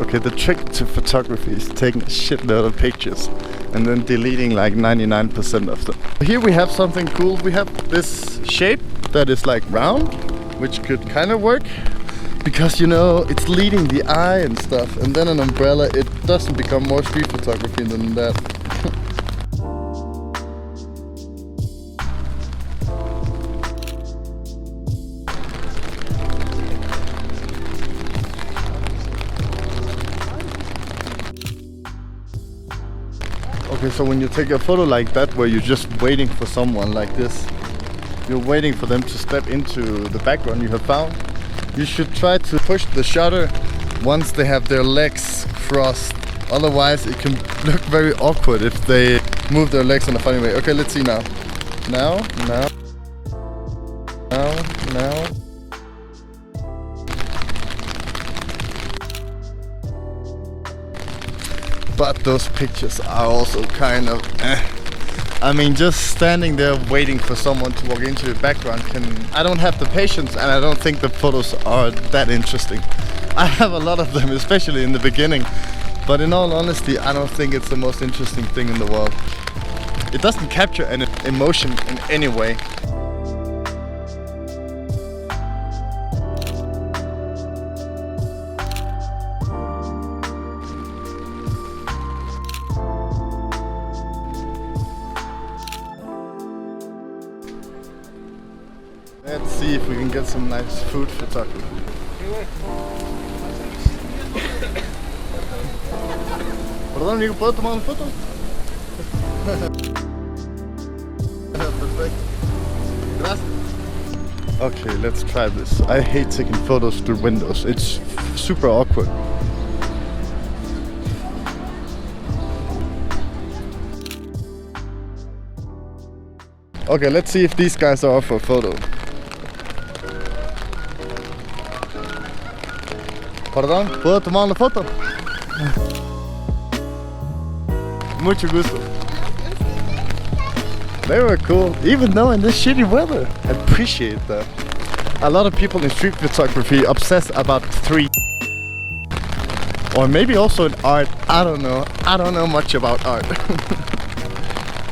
Okay, the trick to photography is taking a shitload of pictures and then deleting like 99% of them. Here we have something cool. We have this shape that is like round, which could kind of work because, you know, it's leading the eye and stuff. And then an umbrella, it doesn't become more street photography than that. Okay, so when you take a photo like that, where you're just waiting for someone like this, you're waiting for them to step into the background you have found, you should try to push the shutter once they have their legs crossed. Otherwise, it can look very awkward if they move their legs in a funny way. Okay, let's see now. Now. But those pictures are also kind of I mean, just standing there waiting for someone to walk into the background I don't have the patience, and I don't think the photos are that interesting. I have a lot of them, especially in the beginning, but in all honesty, I don't think it's the most interesting thing in the world. It doesn't capture an emotion in any way. Let's see if we can get some nice food photography. Perdón, amigo, ¿puedo tomar una foto? Perfect. Gracias. Okay, let's try this. I hate taking photos through windows. It's super awkward. Okay, let's see if these guys are up for a photo. Perdón, ¿puedo tomar una foto? Mucho gusto. They were cool, even though in this shitty weather. I appreciate that. A lot of people in street photography obsess about 3D. Or maybe also in art, I don't know. I don't know much about art.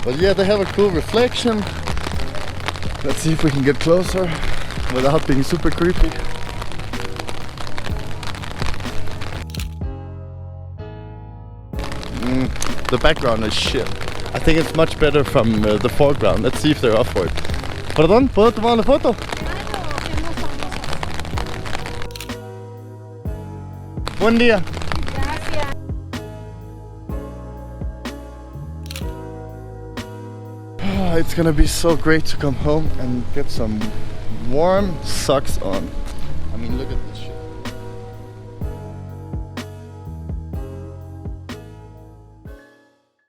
But yeah, they have a cool reflection. Let's see if we can get closer without being super creepy. The background is shit. I think it's much better from the foreground. Let's see if they're up for it. Perdón, ¿puedo tomar una foto? Buen día. Gracias. It's gonna be so great to come home and get some warm socks on. I mean, look at this shit.